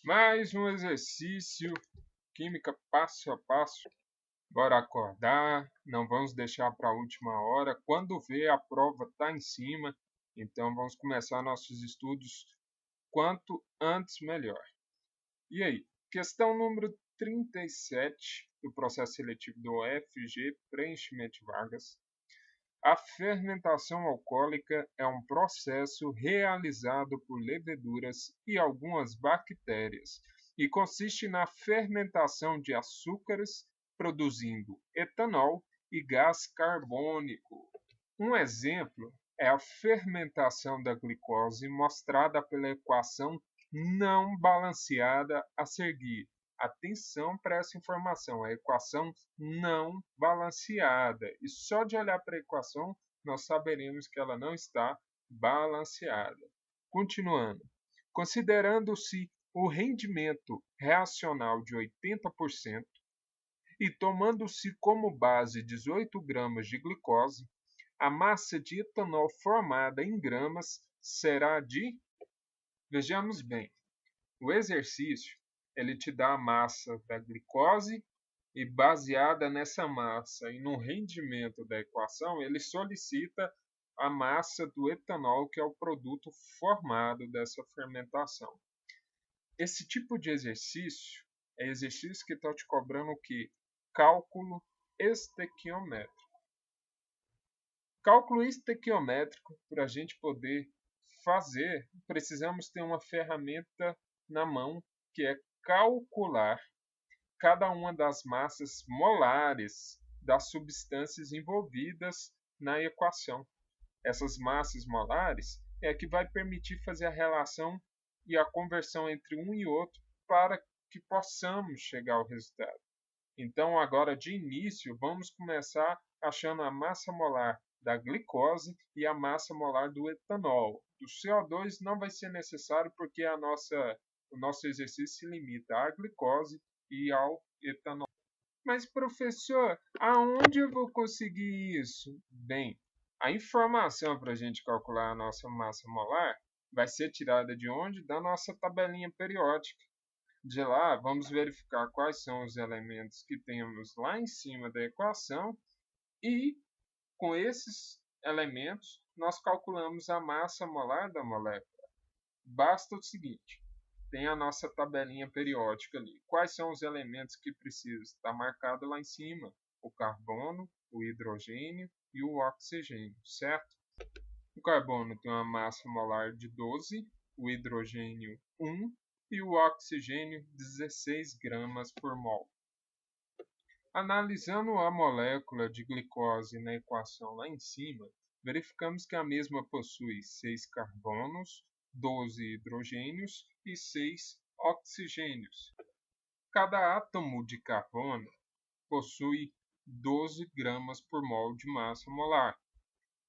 Mais um exercício, química passo a passo. Bora acordar, não vamos deixar para a última hora. Quando vê, a prova está em cima, então vamos começar nossos estudos quanto antes melhor. E aí, questão número 37 do processo seletivo do UFG, preenchimento de vagas. A fermentação alcoólica é um processo realizado por leveduras e algumas bactérias e consiste na fermentação de açúcares, produzindo etanol e gás carbônico. Um exemplo é a fermentação da glicose mostrada pela equação não balanceada a seguir. Atenção para essa informação, a equação não balanceada. E só de olhar para a equação, nós saberemos que ela não está balanceada. Continuando. Considerando-se o rendimento reacional de 80% e tomando-se como base 18 gramas de glicose, a massa de etanol formada em gramas será de... Vejamos bem, o exercício ele te dá a massa da glicose e baseada nessa massa e no rendimento da equação, ele solicita a massa do etanol, que é o produto formado dessa fermentação. Esse tipo de exercício é exercício que está te cobrando o quê? Cálculo estequiométrico. Cálculo estequiométrico, para a gente poder fazer, precisamos ter uma ferramenta na mão que é calcular cada uma das massas molares das substâncias envolvidas na equação. Essas massas molares é que vai permitir fazer a relação e a conversão entre um e outro para que possamos chegar ao resultado. Então, agora de início, vamos começar achando a massa molar da glicose e a massa molar do etanol. Do CO2 não vai ser necessário porque o nosso exercício se limita à glicose e ao etanol. Mas, professor, aonde eu vou conseguir isso? Bem, a informação para a gente calcular a nossa massa molar vai ser tirada de onde? Da nossa tabelinha periódica. De lá, vamos verificar quais são os elementos que temos lá em cima da equação e, com esses elementos, nós calculamos a massa molar da molécula. Basta o seguinte, tem a nossa tabelinha periódica ali. Quais são os elementos que precisam? Está marcado lá em cima, o carbono, o hidrogênio e o oxigênio, certo? O carbono tem uma massa molar de 12, o hidrogênio 1 e o oxigênio 16 gramas por mol. Analisando a molécula de glicose na equação lá em cima, verificamos que a mesma possui 6 carbonos, 12 hidrogênios e 6 oxigênios. Cada átomo de carbono possui 12 gramas por mol de massa molar.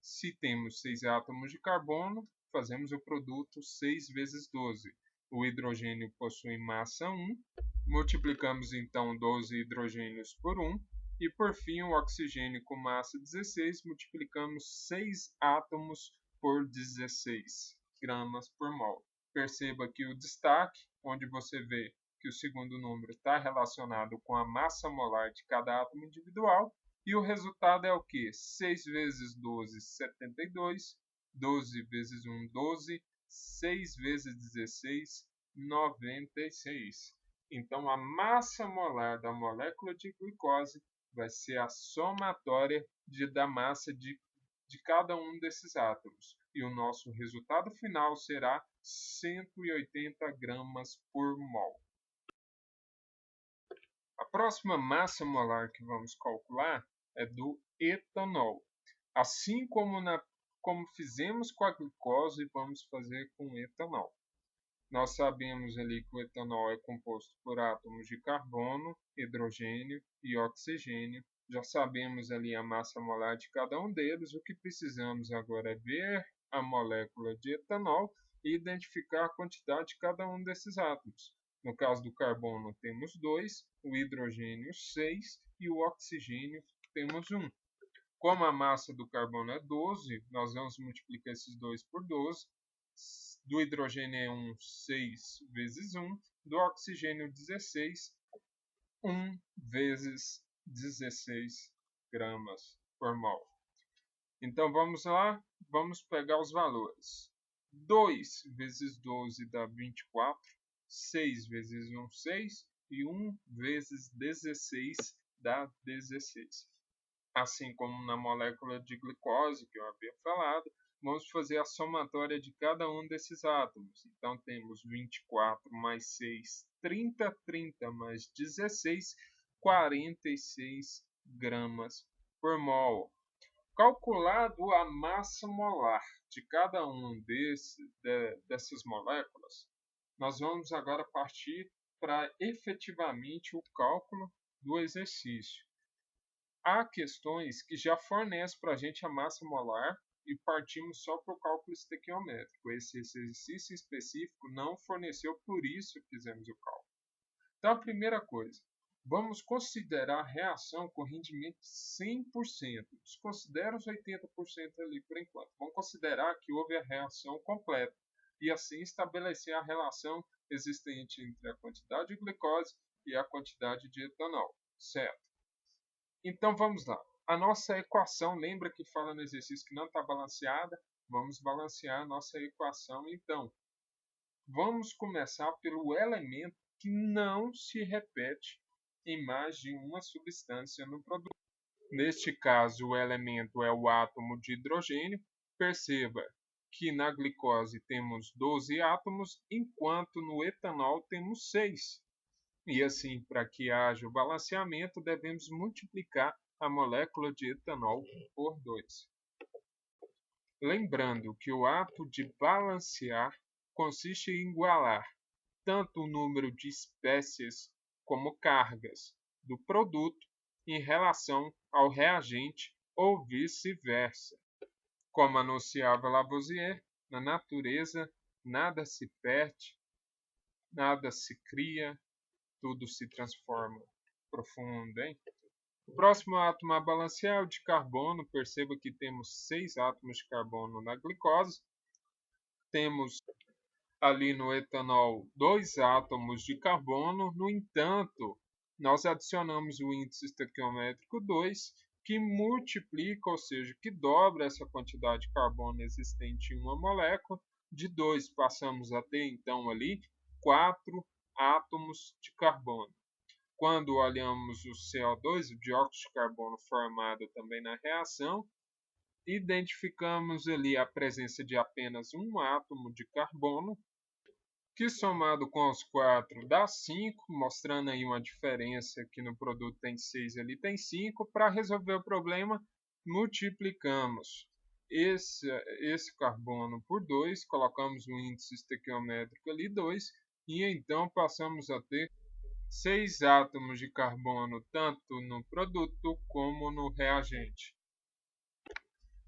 Se temos 6 átomos de carbono, fazemos o produto 6 vezes 12. O hidrogênio possui massa 1, multiplicamos então 12 hidrogênios por 1, e por fim o oxigênio com massa 16, multiplicamos 6 átomos por 16 gramas por mol. Perceba que o destaque, onde você vê que o segundo número está relacionado com a massa molar de cada átomo individual, e o resultado é o que? 6 vezes 12, 72. 12 vezes 1, 12. 6 vezes 16, 96. Então, a massa molar da molécula de glicose vai ser a somatória da massa de cada um desses átomos. E o nosso resultado final será 180 gramas por mol. A próxima massa molar que vamos calcular é do etanol. Assim como fizemos com a glicose, vamos fazer com o etanol. Nós sabemos ali que o etanol é composto por átomos de carbono, hidrogênio e oxigênio. Já sabemos ali a massa molar de cada um deles. O que precisamos agora é ver a molécula de etanol e identificar a quantidade de cada um desses átomos. No caso do carbono, temos 2, o hidrogênio 6 e o oxigênio temos 1. Como a massa do carbono é 12, nós vamos multiplicar esses 2 por 12. do hidrogênio é 1, 6 vezes 1, do oxigênio 16, 1 vezes 16 gramas por mol. Então vamos lá, vamos pegar os valores. 2 vezes 12 dá 24, 6 vezes 1, 6, e 1 vezes 16 dá 16. Assim como na molécula de glicose, que eu havia falado, vamos fazer a somatória de cada um desses átomos. Então temos 24 mais 6, 30, 30 mais 16, 46 gramas por mol. Calculado a massa molar de cada um dessas moléculas, nós vamos agora partir para efetivamente o cálculo do exercício. Há questões que já fornecem para a gente a massa molar e partimos só para o cálculo estequiométrico. Esse exercício específico não forneceu, por isso fizemos o cálculo. Então, a primeira coisa, vamos considerar a reação com rendimento de 100%. Desconsidera os 80% ali por enquanto. Vamos considerar que houve a reação completa e assim estabelecer a relação existente entre a quantidade de glicose e a quantidade de etanol, certo? Então vamos lá. A nossa equação, lembra que fala no exercício que não está balanceada? Vamos balancear a nossa equação então. Vamos começar pelo elemento que não se repete em mais de uma substância no produto. Neste caso, o elemento é o átomo de hidrogênio. Perceba que na glicose temos 12 átomos, enquanto no etanol temos 6. E assim, para que haja o balanceamento, devemos multiplicar a molécula de etanol por 2. Lembrando que o ato de balancear consiste em igualar tanto o número de espécies como cargas do produto em relação ao reagente ou vice-versa. Como anunciava Lavoisier, na natureza nada se perde, nada se cria, tudo se transforma. Profundo, hein? O próximo átomo a balancear é o de carbono. Perceba que temos 6 átomos de carbono na glicose. Temos ali no etanol 2 átomos de carbono. No entanto, nós adicionamos o índice estequiométrico 2, que multiplica, ou seja, que dobra essa quantidade de carbono existente em uma molécula. De 2 passamos a ter, então, ali 4 átomos de carbono. Quando olhamos o CO2, o dióxido de carbono formado também na reação, identificamos ali a presença de apenas um átomo de carbono, que somado com os 4 dá 5, mostrando aí uma diferença que no produto tem 6 e ali tem 5. Para resolver o problema, multiplicamos esse carbono por 2, colocamos o índice estequiométrico ali 2, e então passamos a ter 6 átomos de carbono tanto no produto como no reagente.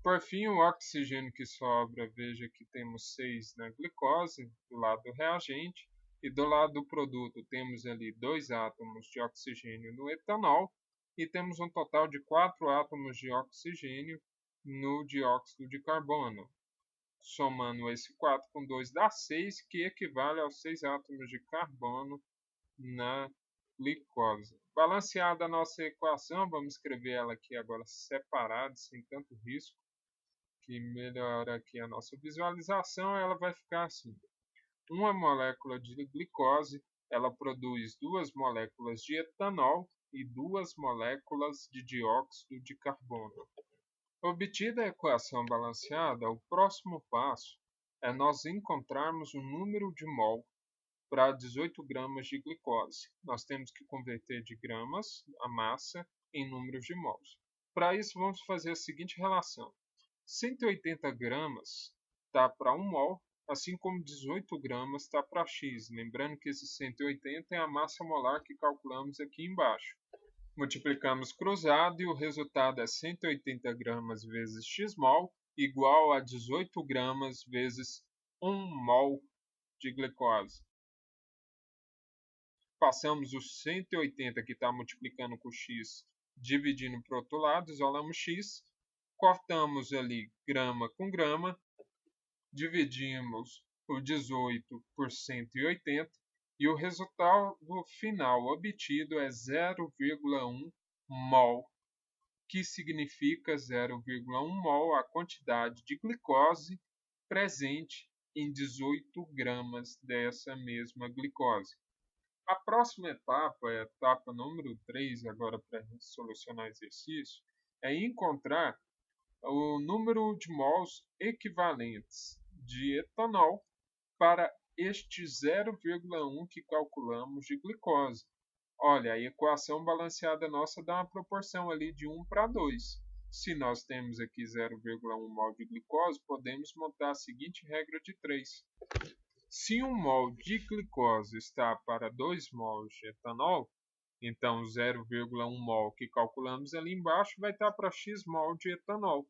Por fim, o oxigênio que sobra, veja que temos 6 na glicose, do lado do reagente, e do lado do produto temos ali 2 átomos de oxigênio no etanol, e temos um total de 4 átomos de oxigênio no dióxido de carbono. Somando esse 4 com 2 dá 6, que equivale aos 6 átomos de carbono na glicose. Balanceada a nossa equação, vamos escrever ela aqui agora separada, sem tanto risco, que melhora aqui a nossa visualização. Ela vai ficar assim: uma molécula de glicose, ela produz 2 moléculas de etanol e 2 moléculas de dióxido de carbono. Obtida a equação balanceada, o próximo passo é nós encontrarmos o número de mol para 18 gramas de glicose. Nós temos que converter de gramas a massa em números de mols. Para isso, vamos fazer a seguinte relação: 180 gramas está para 1 mol, assim como 18 gramas está para X. Lembrando que esse 180 é a massa molar que calculamos aqui embaixo. Multiplicamos cruzado e o resultado é 180 gramas vezes X-mol igual a 18 gramas vezes 1 mol de glicose. Passamos os 180 que está multiplicando com x, dividindo para o outro lado, isolamos x, cortamos ali grama com grama, dividimos o 18 por 180 e o resultado final obtido é 0,1 mol, que significa 0,1 mol a quantidade de glicose presente em 18 gramas dessa mesma glicose. A próxima etapa, a etapa número 3, agora para solucionar o exercício, é encontrar o número de mols equivalentes de etanol para este 0,1 que calculamos de glicose. Olha, a equação balanceada nossa dá uma proporção ali de 1 para 2. Se nós temos aqui 0,1 mol de glicose, podemos montar a seguinte regra de 3. Se 1 mol de glicose está para 2 mols de etanol, então 0,1 mol que calculamos ali embaixo vai estar para x mol de etanol.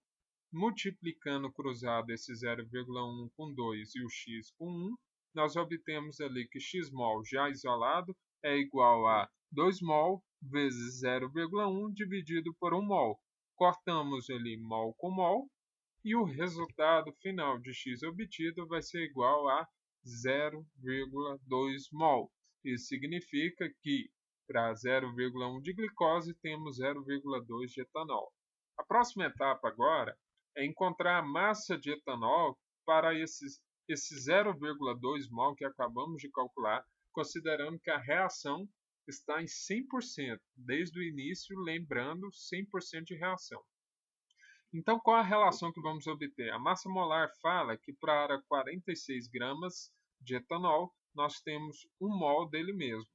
Multiplicando cruzado esse 0,1 com 2 e o x com 1, nós obtemos ali que x mol já isolado é igual a 2 mol vezes 0,1 dividido por 1 mol. Cortamos ali mol com mol e o resultado final de x obtido vai ser igual a 0,2 mol. Isso significa que para 0,1 de glicose temos 0,2 de etanol. A próxima etapa agora é encontrar a massa de etanol para esse 0,2 mol que acabamos de calcular, considerando que a reação está em 100%, desde o início, lembrando 100% de reação. Então, qual a relação que vamos obter? A massa molar fala que para 46 gramas de etanol, nós temos 1 mol dele mesmo.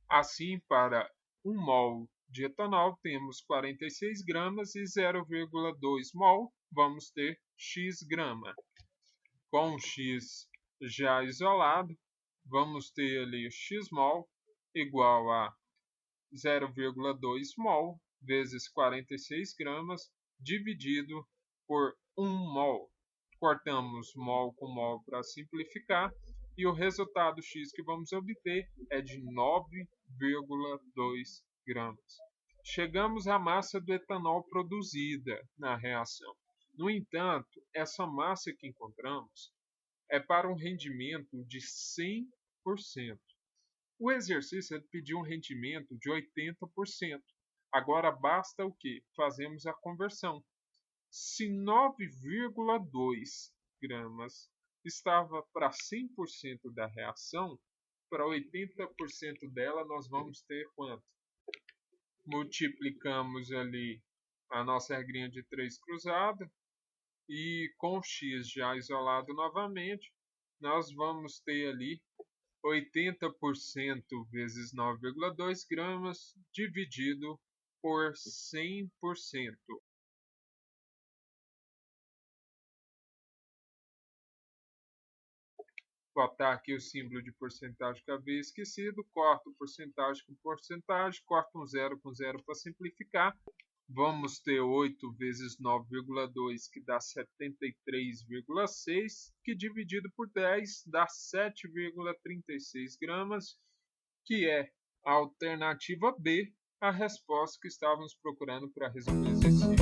Assim, para 1 mol de etanol, temos 46 gramas e 0,2 mol, vamos ter x grama. Com x já isolado, vamos ter ali x mol igual a 0,2 mol vezes 46 gramas dividido por 1 mol. Cortamos mol com mol para simplificar e o resultado x que vamos obter é de 9,2 gramas. Chegamos à massa do etanol produzida na reação. No entanto, essa massa que encontramos é para um rendimento de 100%. O exercício pediu um rendimento de 80%. Agora basta o quê? Fazemos a conversão. Se 9,2 gramas estava para 100% da reação, para 80% dela nós vamos ter quanto? Multiplicamos ali a nossa regrinha de 3 cruzada e com x já isolado novamente, nós vamos ter ali 80% vezes 9,2 gramas dividido por 100%. Botar aqui o símbolo de porcentagem que havia esquecido, corto porcentagem com porcentagem, corto um zero com zero para simplificar. Vamos ter 8 vezes 9,2, que dá 73,6, que dividido por 10 dá 7,36 gramas, que é a alternativa B, a resposta que estávamos procurando para resolver o exercício.